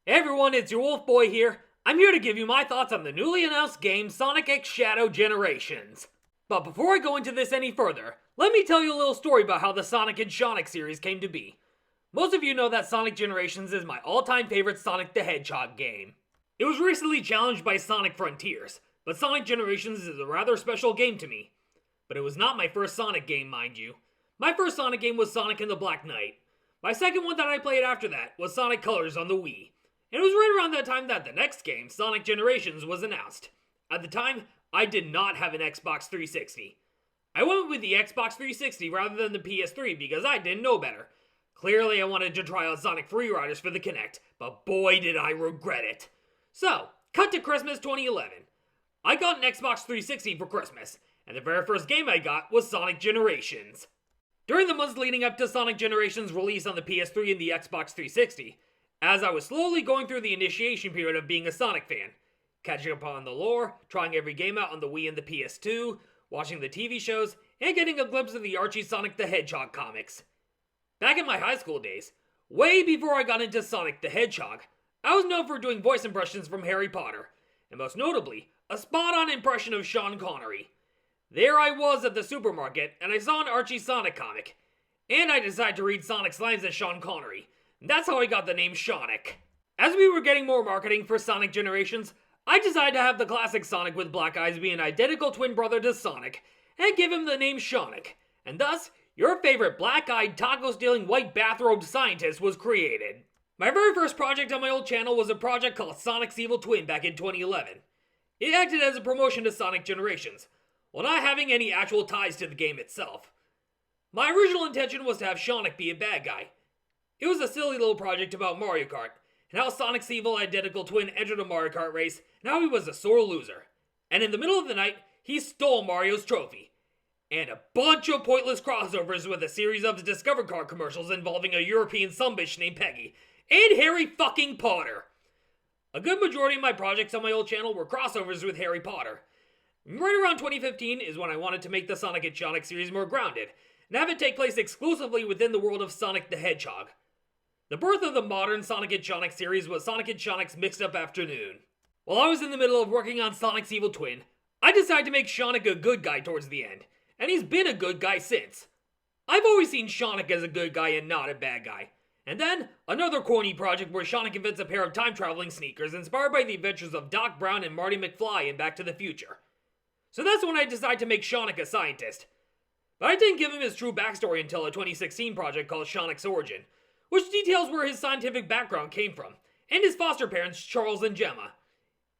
Hey everyone, it's your Wolf Boy here. I'm here to give you my thoughts on the newly announced game Sonic X Shadow Generations. But before I go into this any further, let me tell you a little story about how the Sonic and Sonic series came to be. Most of you know that Sonic Generations is my all-time favorite Sonic the Hedgehog game. It was recently challenged by Sonic Frontiers, but Sonic Generations is a rather special game to me. But it was not my first Sonic game, mind you. My first Sonic game was Sonic and the Black Knight. My second one that I played after that was Sonic Colors on the Wii. And it was right around that time that the next game, Sonic Generations, was announced. At the time, I did not have an Xbox 360. I went with the Xbox 360 rather than the PS3 because I didn't know better. Clearly I wanted to try out Sonic Freeriders for the Kinect, but boy did I regret it. So, cut to Christmas 2011. I got an Xbox 360 for Christmas, and the very first game I got was Sonic Generations. During the months leading up to Sonic Generations' release on the PS3 and the Xbox 360, as I was slowly going through the initiation period of being a Sonic fan, catching up on the lore, trying every game out on the Wii and the PS2, watching the TV shows, and getting a glimpse of the Archie Sonic the Hedgehog comics. Back in my high school days, way before I got into Sonic the Hedgehog, I was known for doing voice impressions from Harry Potter, and most notably, a spot-on impression of Sean Connery. There I was at the supermarket, and I saw an Archie Sonic comic, and I decided to read Sonic's lines as Sean Connery. That's how I got the name Sonic. As we were getting more marketing for Sonic Generations, I decided to have the classic Sonic with black eyes be an identical twin brother to Sonic, and give him the name Sonic, and thus, your favorite black-eyed, taco-stealing, white bathrobed scientist was created. My very first project on my old channel was a project called Sonic's Evil Twin back in 2011. It acted as a promotion to Sonic Generations, while not having any actual ties to the game itself. My original intention was to have Sonic be a bad guy. It was a silly little project about Mario Kart, and how Sonic's evil identical twin entered a Mario Kart race, and how he was a sore loser. And in the middle of the night, he stole Mario's trophy. And a bunch of pointless crossovers with a series of Discover Card commercials involving a European sumbitch named Peggy, and Harry fucking Potter. A good majority of my projects on my old channel were crossovers with Harry Potter. Right around 2015 is when I wanted to make the Sonic and Sonic series more grounded, and have it take place exclusively within the world of Sonic the Hedgehog. The birth of the modern Sonic and Sonic series was Sonic and Sonic's Mixed Up Afternoon. While I was in the middle of working on Sonic's Evil Twin, I decided to make Sonic a good guy towards the end, and he's been a good guy since. I've always seen Sonic as a good guy and not a bad guy. And then, another corny project where Sonic invents a pair of time-traveling sneakers inspired by the adventures of Doc Brown and Marty McFly in Back to the Future. So that's when I decided to make Sonic a scientist. But I didn't give him his true backstory until a 2016 project called Sonic's Origin, which details where his scientific background came from, and his foster parents, Charles and Gemma.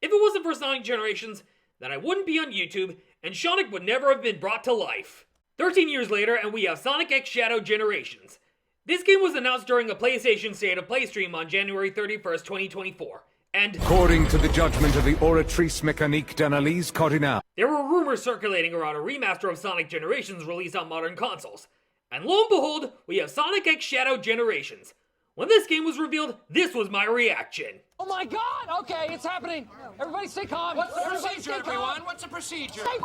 If it wasn't for Sonic Generations, then I wouldn't be on YouTube, and Sonic would never have been brought to life. 13 years later, and we have Sonic X Shadow Generations. This game was announced during a PlayStation State of Play stream on January 31st, 2024, and according to the judgment of the Oratrice Mécanique d'Analyse Cardinal, there were rumors circulating around a remaster of Sonic Generations released on modern consoles. And lo and behold, we have Sonic X Shadow Generations. When this game was revealed, this was my reaction. Oh my god! Okay, it's happening! Everybody stay calm! What's the procedure, everyone? What's the procedure? Stay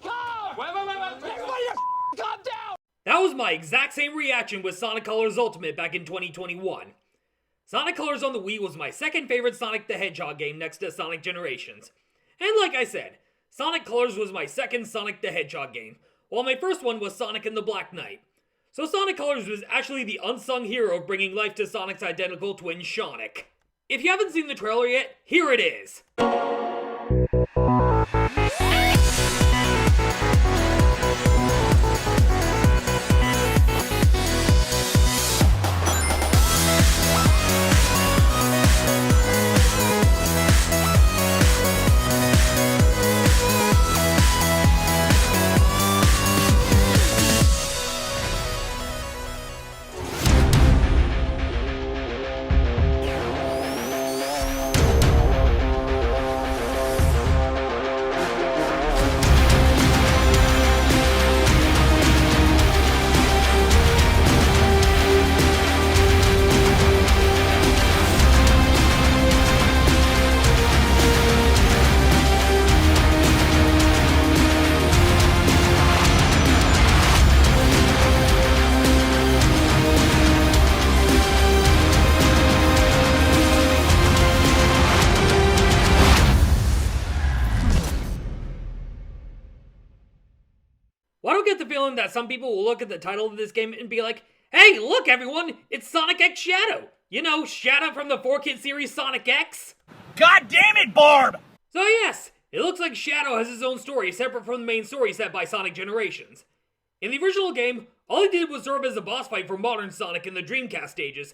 calm! Wait. Everybody calm down! That was my exact same reaction with Sonic Colors Ultimate back in 2021. Sonic Colors on the Wii was my second favorite Sonic the Hedgehog game next to Sonic Generations. And like I said, Sonic Colors was my second Sonic the Hedgehog game, while my first one was Sonic and the Black Knight. So Sonic Colors was actually the unsung hero of bringing life to Sonic's identical twin Sonic. If you haven't seen the trailer yet, here it is. feeling that some people will look at the title of this game and be like, hey, look everyone, it's Sonic X Shadow! You know, Shadow from the 4-Kid series Sonic X? God damn it, Barb! So yes, it looks like Shadow has his own story separate from the main story set by Sonic Generations. In the original game, all he did was serve as a boss fight for modern Sonic in the Dreamcast stages,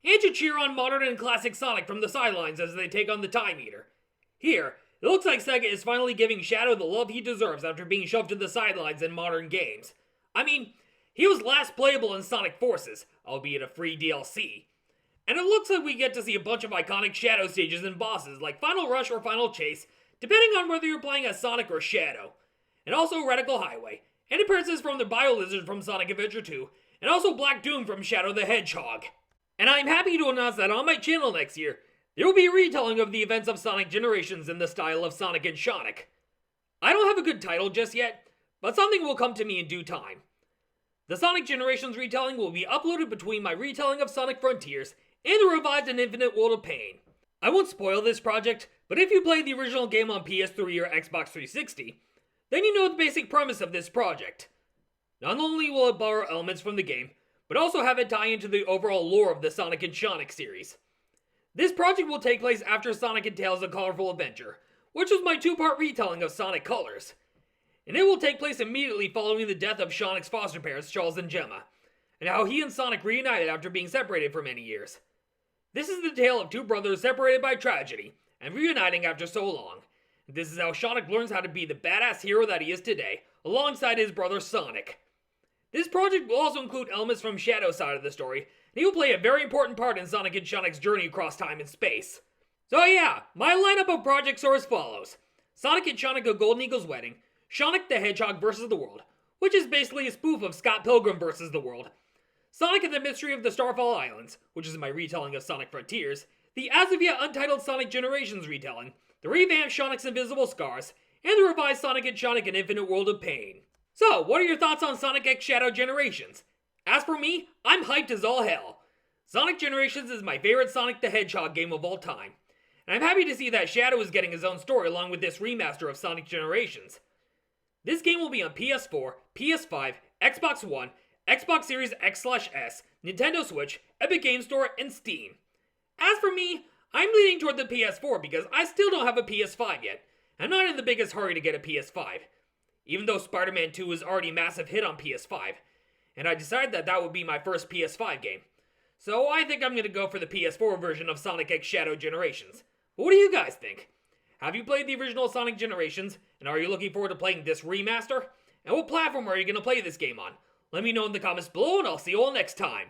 and to cheer on modern and classic Sonic from the sidelines as they take on the Time Eater. Here, it looks like Sega is finally giving Shadow the love he deserves after being shoved to the sidelines in modern games. I mean, he was last playable in Sonic Forces, albeit a free DLC. And it looks like we get to see a bunch of iconic Shadow stages and bosses like Final Rush or Final Chase, depending on whether you're playing as Sonic or Shadow. And also Reticle Highway, and appearances from the Bio-Lizard from Sonic Adventure 2, and also Black Doom from Shadow the Hedgehog. And I'm happy to announce that on my channel next year, there will be a retelling of the events of Sonic Generations in the style of Sonic and Sonic. I don't have a good title just yet, but something will come to me in due time. The Sonic Generations retelling will be uploaded between my retelling of Sonic Frontiers and the revised and Infinite World of Pain. I won't spoil this project, but if you played the original game on PS3 or Xbox 360, then you know the basic premise of this project. Not only will it borrow elements from the game, but also have it tie into the overall lore of the Sonic and Sonic series. This project will take place after Sonic and Tails' A Colorful Adventure, which was my 2-part retelling of Sonic Colors. And it will take place immediately following the death of Sonic's foster parents, Charles and Gemma, and how he and Sonic reunited after being separated for many years. This is the tale of two brothers separated by tragedy, and reuniting after so long. This is how Sonic learns how to be the badass hero that he is today, alongside his brother Sonic. This project will also include elements from Shadow's side of the story, and he will play a very important part in Sonic and Sonic's journey across time and space. So yeah, my lineup of projects are as follows. Sonic and Sonic: A Golden Eagle's Wedding, Sonic the Hedgehog vs. the World, which is basically a spoof of Scott Pilgrim vs. the World, Sonic and the Mystery of the Starfall Islands, which is my retelling of Sonic Frontiers, the as of yet untitled Sonic Generations retelling, the revamped Sonic's Invisible Scars, and the revised Sonic and Sonic: An Infinite World of Pain. So, what are your thoughts on Sonic X Shadow Generations? As for me, I'm hyped as all hell. Sonic Generations is my favorite Sonic the Hedgehog game of all time, and I'm happy to see that Shadow is getting his own story along with this remaster of Sonic Generations. This game will be on PS4, PS5, Xbox One, Xbox Series X/S, Nintendo Switch, Epic Games Store, and Steam. As for me, I'm leaning toward the PS4 because I still don't have a PS5 yet. I'm not in the biggest hurry to get a PS5, even though Spider-Man 2 was already a massive hit on PS5, and I decided that that would be my first PS5 game. So I think I'm going to go for the PS4 version of Sonic X Shadow Generations. But what do you guys think? Have you played the original Sonic Generations, and are you looking forward to playing this remaster? And what platform are you going to play this game on? Let me know in the comments below, and I'll see you all next time.